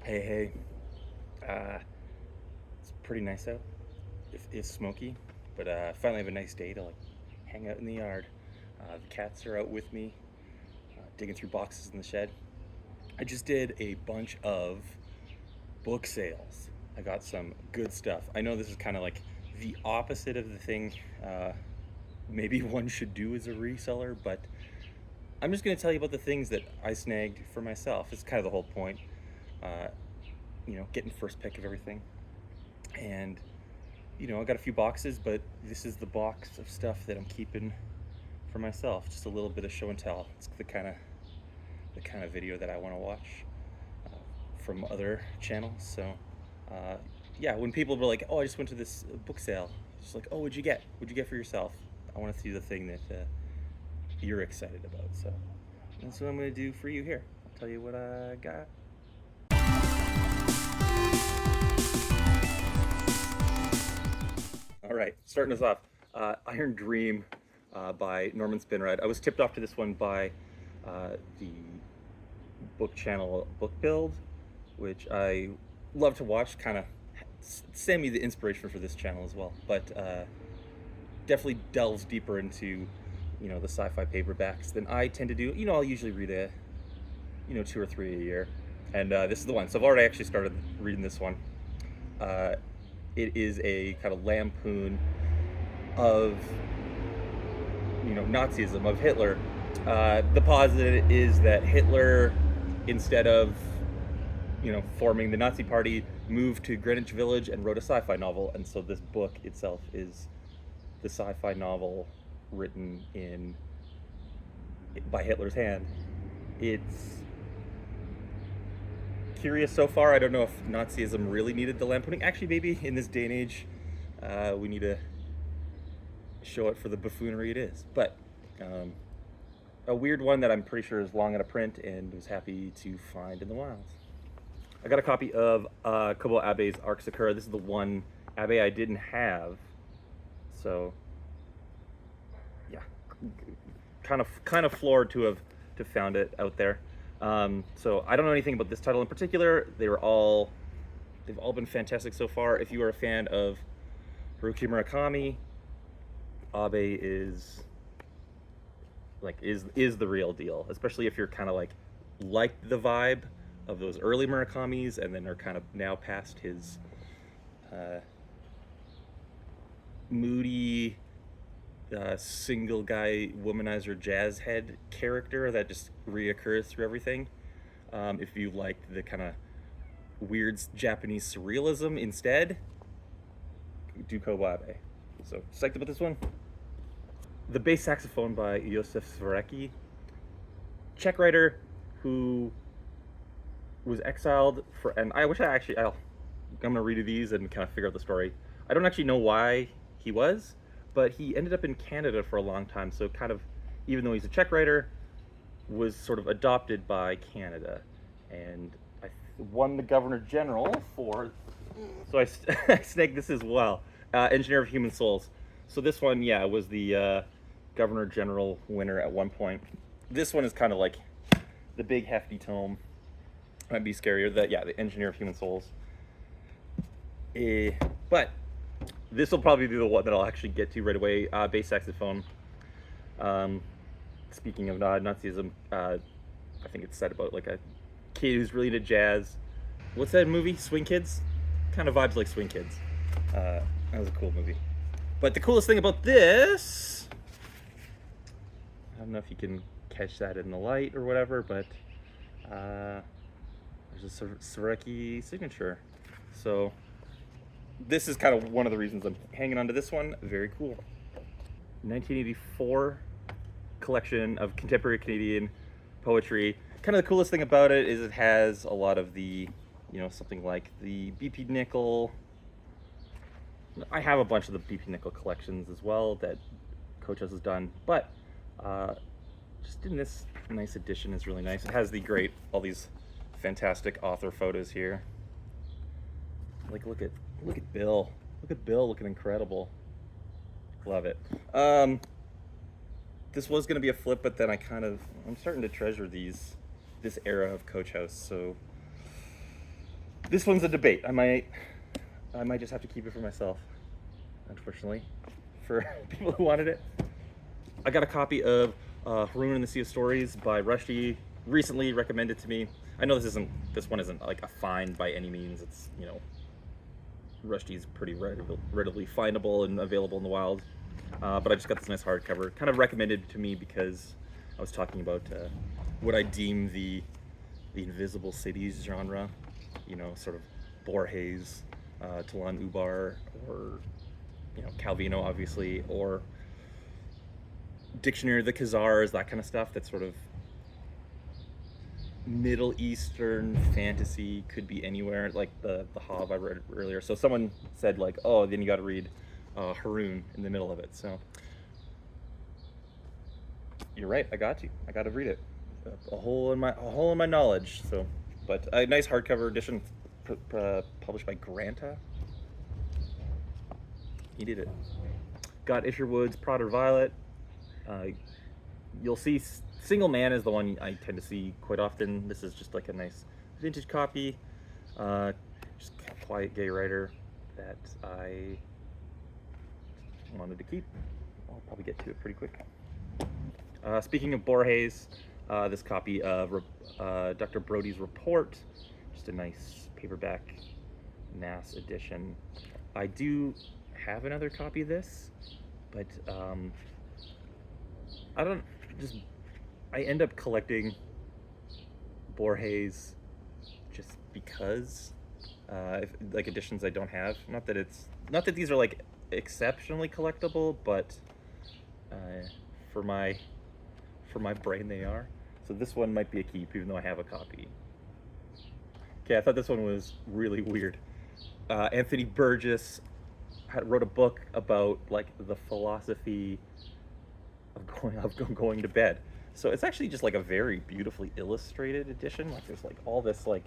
Hey, it's pretty nice out. It's smoky, but finally have a nice day to like hang out in the yard. The cats are out with me, digging through boxes in the shed. I just did a bunch of book sales. I got some good stuff. I know this is kind of like the opposite of the thing maybe one should do as a reseller, but I'm just going to tell you about the things that I snagged for myself. It's kind of the whole point. Uh, Getting first pick of everything. And I got a few boxes, but this is the box of stuff that I'm keeping for myself. Just a little bit of show and tell. It's the kind of video that I want to watch from other channels. So yeah, when people were like, "Oh, I just went to this book sale," just like, "Oh, what'd you get? What'd you get for yourself?" I want to see the thing that you're excited about. So that's what I'm gonna do for you here. I'll tell you what I got. All right, starting us off, Iron Dream by Norman Spinrad. I was tipped off to this one by the book channel Book Build, which I love to watch. Kind of send me the inspiration for this channel as well, but definitely delves deeper into the sci-fi paperbacks than I tend to do. I'll usually read two or three a year, and this is the one. So I've already actually started reading this one. It is a kind of lampoon of Nazism, of Hitler. The positive is that Hitler, instead of forming the Nazi Party, moved to Greenwich Village and wrote a sci-fi novel, and so this book itself is the sci-fi novel written by Hitler's hand. It's curious so far. I don't know if Nazism really needed the lampooning. Actually, maybe in this day and age, we need to show it for the buffoonery it is. But a weird one that I'm pretty sure is long out of print and was happy to find in the wilds. I got a copy of Kobo Abe's Arc Sakura. This is the one Abe I didn't have. So yeah, kind of floored to have found it out there. So I don't know anything about this title in particular. They've all been fantastic so far. If you are a fan of Haruki Murakami, Abe is the real deal, especially if you're kind of like the vibe of those early Murakamis and then are kind of now past his moody single guy womanizer jazz head character that just reoccurs through everything. If you liked the kind of weird Japanese surrealism instead, do Kobo Abe. So psyched about this one. The Bass Saxophone by Josef Swirecki, Czech writer who was exiled for, and I'm gonna read these and kind of figure out the story. I don't actually know why he was, but he ended up in Canada for a long time. So kind of, even though he's a Czech writer, was sort of adopted by Canada, and I won the Governor General for. So I snagged this as well. Engineer of Human Souls. So this one, yeah, was the Governor General winner at one point. This one is kind of like the big hefty tome. Might be scarier. The Engineer of Human Souls. But this will probably be the one that I'll actually get to right away. Bass saxophone. Speaking of Nazism, I think it's said about like a kid who's really into jazz. What's that movie? Swing Kids? Kind of vibes like Swing Kids. That was a cool movie. But the coolest thing about this, I don't know if you can catch that in the light or whatever, but there's a Swirecki signature. So this is kind of one of the reasons I'm hanging on to this one. Very cool. 1984 collection of contemporary Canadian poetry. Kind of the coolest thing about it is it has a lot of the, something like the B.P. Nickel. I have a bunch of the B.P. Nickel collections as well that Coach has done, but just in this nice edition is really nice. It has all these fantastic author photos here. Like, look at Bill. Look at Bill looking incredible. Love it. This was gonna be a flip, but then I'm starting to treasure this era of Coach House. So This one's a debate. I might just have to keep it for myself, unfortunately, for people who wanted it. I got a copy of Haroon and the Sea of Stories by Rushdie, recently recommended to me. I know this one isn't like a find by any means. It's, you know, Rushdie's pretty readily findable and available in the wild. But I just got this nice hardcover, kind of recommended to me because I was talking about what I deem the invisible cities genre, you know, sort of Borges, Talan Ubar, or, you know, Calvino, obviously, or Dictionary of the Khazars, that kind of stuff. That's sort of Middle Eastern fantasy, could be anywhere, like the Hav I read earlier. So someone said like, oh, then you got to read Haroon in the middle of it. So you're right, I got to read it. A hole in my knowledge. So, but a nice hardcover edition, published by Granta. He did it. Got Isherwood's Prodder Violet. You'll see Single Man is the one I tend to see quite often. This is just like a nice vintage copy. Just a quiet gay writer that I wanted to keep. I'll probably get to it pretty quick. Speaking of Borges, this copy of Dr. Brody's Report, just a nice paperback NAS edition. I do have another copy of this, but I end up collecting Borges just because, like editions I don't have. Not that these are like exceptionally collectible, but for my brain they are. So this one might be a keep, even though I have a copy. Okay, I thought this one was really weird. Anthony Burgess wrote a book about like the philosophy of going to bed. So it's actually just like a very beautifully illustrated edition. Like there's like all this like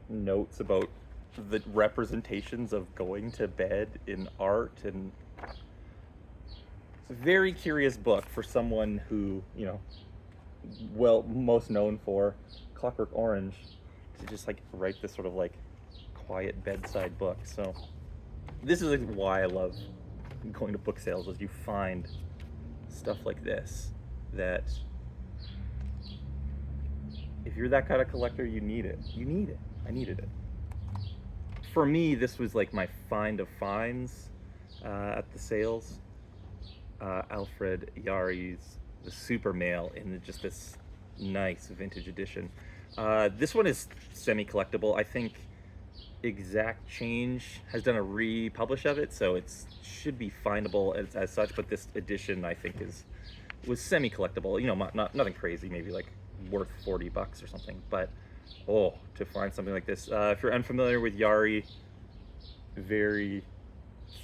notes about the representations of going to bed in art, and it's a very curious book for someone who, you know, well, most known for Clockwork Orange, to just like write this sort of like quiet bedside book. So this is like why I love going to book sales, is you find stuff like this that if you're that kind of collector, you need it. I needed it. For me, this was like my find of finds at the sales. Alfred Yari's The Super Male in just this nice vintage edition. This one is semi-collectible. I think Exact Change has done a republish of it, so it should be findable as such, but this edition I think was semi-collectible. You know, nothing crazy, maybe like worth $40 or something, but oh, to find something like this. If you're unfamiliar with Yari, very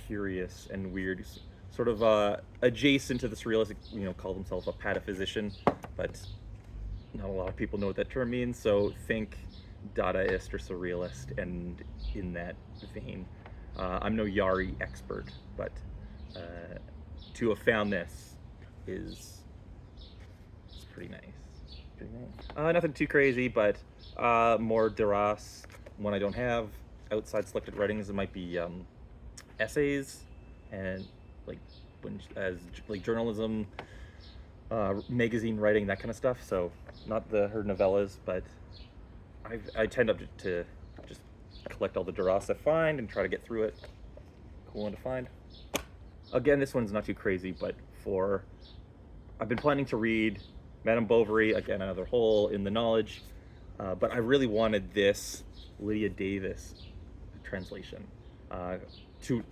curious and weird, sort of adjacent to the surrealist, you know, called himself a pataphysician, but not a lot of people know what that term means, so think Dadaist or surrealist, and in that vein. I'm no Yari expert, but to have found this is pretty nice. Nothing too crazy, but more Duras. One I don't have. Outside selected writings, it might be essays and like journalism, magazine writing, that kind of stuff. So not her novellas, but I tend to just collect all the Duras I find and try to get through it. Cool one to find. Again, this one's not too crazy, but I've been planning to read Madame Bovary, again, another hole in the knowledge, but I really wanted this Lydia Davis translation to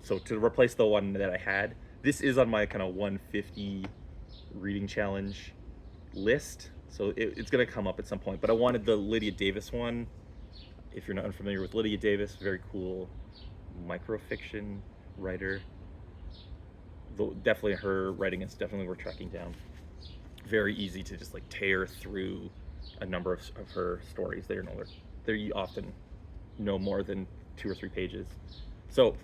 replace the one that I had. This is on my kind of 150 reading challenge list, so it's going to come up at some point, but I wanted the Lydia Davis one. If you're not unfamiliar with Lydia Davis, very cool microfiction writer. Though definitely her writing is definitely worth tracking down. Very easy to just like tear through a number of her stories. They're often no more than 2 or 3 pages. So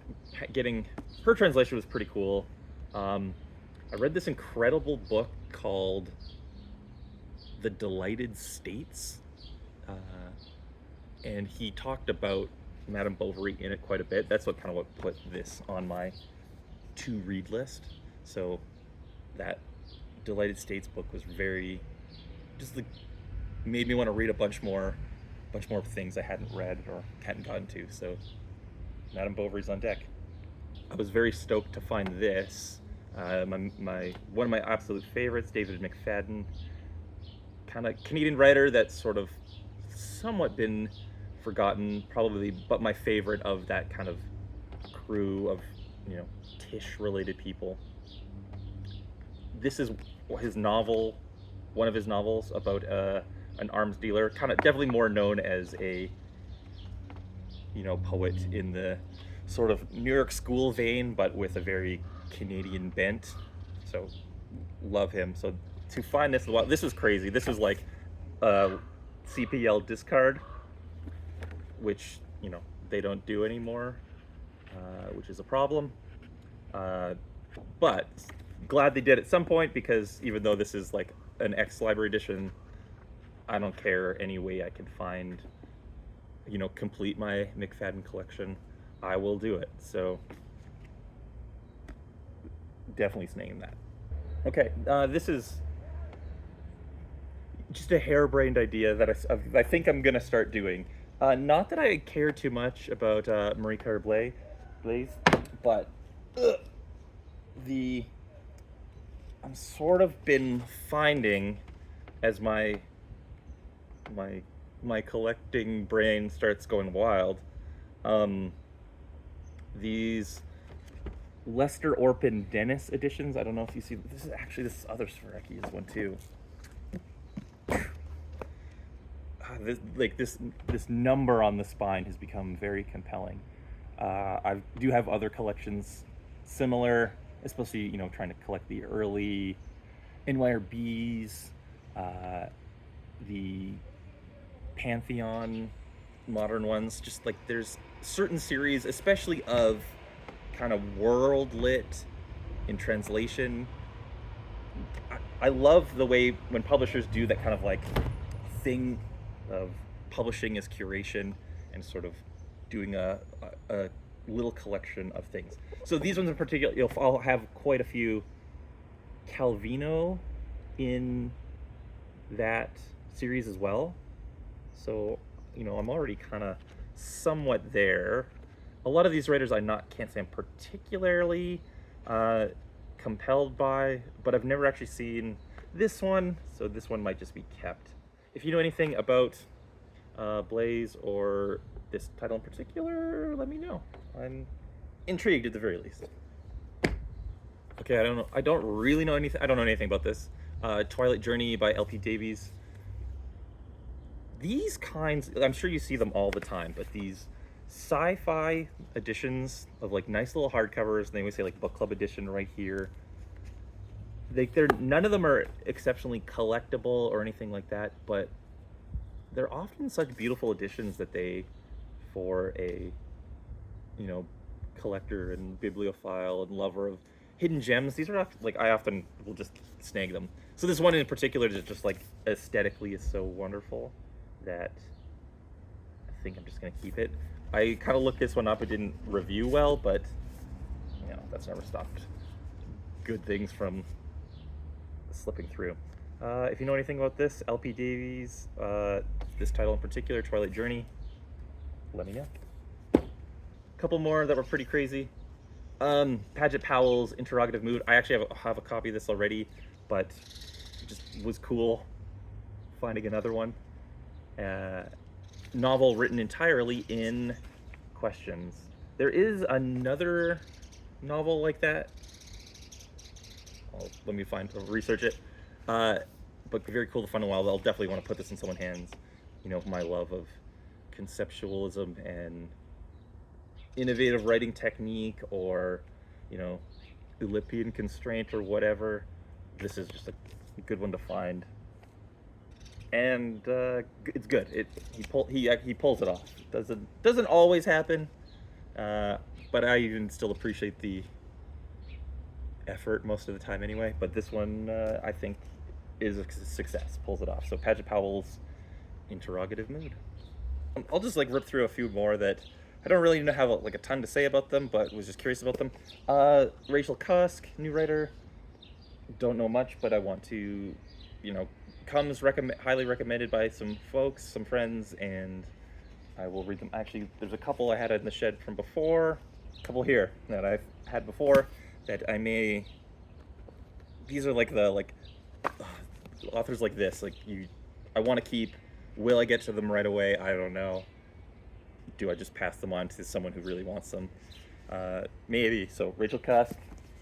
getting her translation was pretty cool. I read this incredible book called The Delighted States, and he talked about Madame Bovary in it quite a bit. That's what put this on my to read list. So that Delighted States book was very just like made me want to read a bunch more things I hadn't read or hadn't gotten to. So Madame Bovary's on deck. I was very stoked to find this. My one of my absolute favorites, David McFadden, kind of Canadian writer that's sort of somewhat been forgotten, probably, but my favorite of that kind of crew of, you know, Tish-related people. This is his novel, one of his novels about an arms dealer, kind of definitely more known as a, you know, poet in the sort of New York school vein, but with a very Canadian bent. So love him. So to find this, well, this was crazy. This was like a CPL discard, which, you know, they don't do anymore, which is a problem. But glad they did at some point, because even though this is like an ex-library edition, I don't care any way I can find, you know, complete my McFadden collection, I will do it. So definitely snagging that. Okay, this is just a harebrained idea that I think I'm gonna start doing. Not that I care too much about Marie Claire Blaise, but I'm sort of been finding, as my collecting brain starts going wild, these Lester Orpin Dennis editions. I don't know if you see this other Svarecki's one too. This number on the spine has become very compelling. I do have other collections similar, especially, you know, trying to collect the early NYRBs, the Pantheon modern ones. Just like there's certain series, especially of kind of world lit in translation. I love the way when publishers do that kind of like thing of publishing as curation and sort of doing a little collection of things. So these ones in particular, I'll have quite a few Calvino in that series as well. So, you know, I'm already kind of somewhat there. A lot of these writers can't say I'm particularly compelled by, but I've never actually seen this one, so this one might just be kept. If you know anything about Blaise or this title in particular, let me know. I'm intrigued at the very least. Okay, I don't really know anything. I don't know anything about this. Twilight Journey by L.P. Davies. These kinds, I'm sure you see them all the time, but these sci-fi editions of like nice little hardcovers, and they always say like book club edition right here. None of them are exceptionally collectible or anything like that, but they're often such beautiful editions that for a, you know, collector and bibliophile and lover of hidden gems, these are like, I often will just snag them. So this one in particular is just like aesthetically is so wonderful that I think I'm just gonna keep it. I kind of looked this one up. It didn't review well, but you know, that's never stopped good things from slipping through. If you know anything about this, L.P. Davies, this title in particular, Twilight Journey, let me know. A couple more that were pretty crazy. Paget Powell's Interrogative Mood. I actually have a copy of this already, but it just was cool finding another one. Novel written entirely in questions. There is another novel like that. Let me research it. But very cool to find a while. I'll definitely want to put this in someone's hands. You know, my love of conceptualism and innovative writing technique, or, you know, Oulipian constraint or whatever. This is just a good one to find. And it's good. He pulls it off. Doesn't always happen, but I even still appreciate the effort most of the time anyway. But this one, I think, is a success. Pulls it off. So Paget Powell's Interrogative Mood. I'll just like rip through a few more that I don't really have like a ton to say about them, but was just curious about them. Rachel Cusk, new writer. Don't know much, but I want to, you know, comes highly recommended by some folks, some friends, and I will read them. Actually, there's a couple I had in the shed from before, a couple here that I've had before that I may. These are like the authors like this. Like I want to keep. Will I get to them right away? I don't know. Do I just pass them on to someone who really wants them? Maybe. So Rachel Cusk,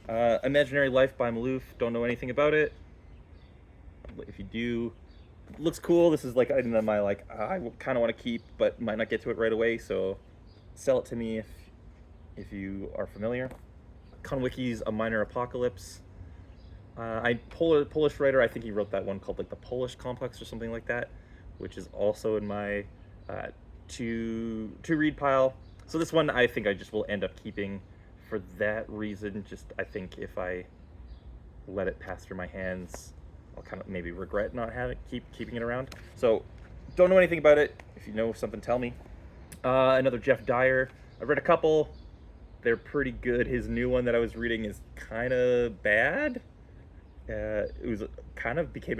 Imaginary Life by Maloof. Don't know anything about it. If you do, it looks cool. This is like item that I kind of want to keep, but might not get to it right away. So sell it to me if you are familiar. Conwicky's A Minor Apocalypse. Polish writer. I think he wrote that one called like the Polish Complex or something like that, which is also in my to read pile. So this one I think I just will end up keeping for that reason. Just I think if I let it pass through my hands, I'll kind of maybe regret not keeping it around. So don't know anything about it. If you know something, tell me. Another Jeff Dyer. I've read a couple. They're pretty good. His new one that I was reading is kind of bad. It was kind of became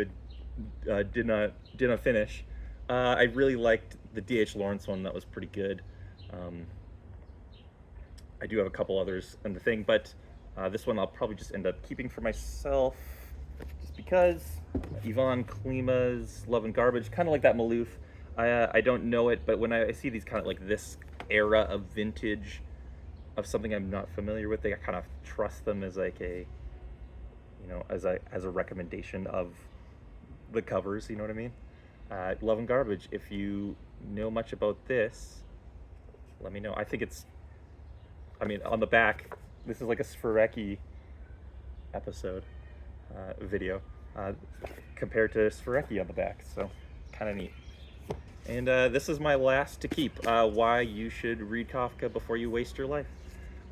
a did not finish. I really liked the D.H. Lawrence one. That was pretty good. I do have a couple others in the thing, but this one I'll probably just end up keeping for myself, just because. Yvonne Klima's Love and Garbage, kind of like that Maloof. I don't know it, but when I see these kind of like this era of vintage of something I'm not familiar with, I kind of trust them as like a, you know, as a recommendation of the covers. You know what I mean? Love and Garbage. If you know much about this, let me know. I think it's. I mean, on the back, this is like a Sfereki episode video compared to Sfereki on the back, so kind of neat. And this is my last to keep. Why you should read Kafka before you waste your life.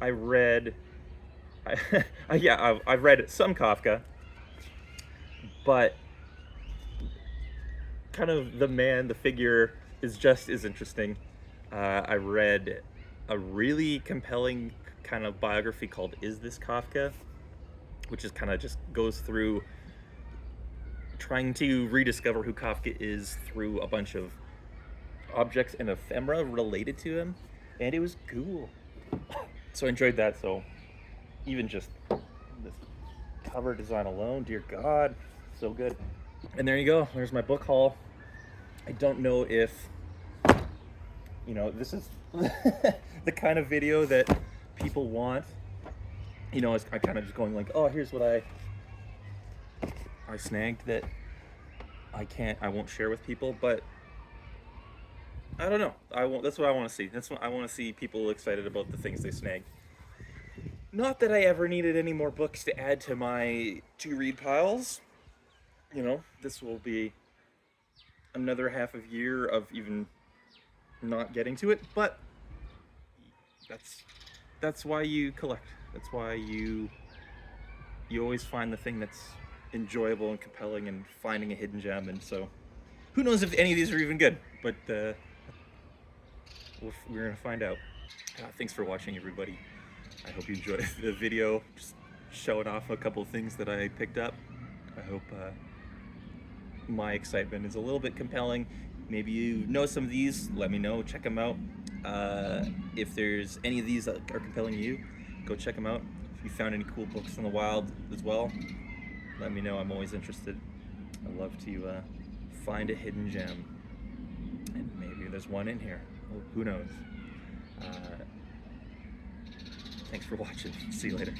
I read. I've read some Kafka, but kind of the figure is just as interesting. I read a really compelling kind of biography called Is This Kafka? Which is kind of just goes through trying to rediscover who Kafka is through a bunch of objects and ephemera related to him, and it was cool. So I enjoyed that. So even just this cover design alone, dear God, so good. And there you go. There's my book haul. I don't know if, you know, this is the kind of video that people want. You know, I'm kind of just going like, oh, here's what I snagged that I won't share with people, but I don't know. That's what I want to see. That's what I want to see, people excited about the things they snagged. Not that I ever needed any more books to add to my to-read piles. You know, this will be another half of year of even not getting to it, but that's why you collect. That's why you always find the thing that's enjoyable and compelling and finding a hidden gem. And so who knows if any of these are even good, but we're gonna find out. Thanks for watching, everybody. I hope you enjoyed the video, just showing off a couple of things that I picked up. I hope my excitement is a little bit compelling. Maybe you know some of these, let me know, check them out. If there's any of these that are compelling you, go check them out. If you found any cool books in the wild as well, let me know. I'm always interested. I love to find a hidden gem, and maybe there's one in here. Oh, who knows? Thanks for watching. See you later.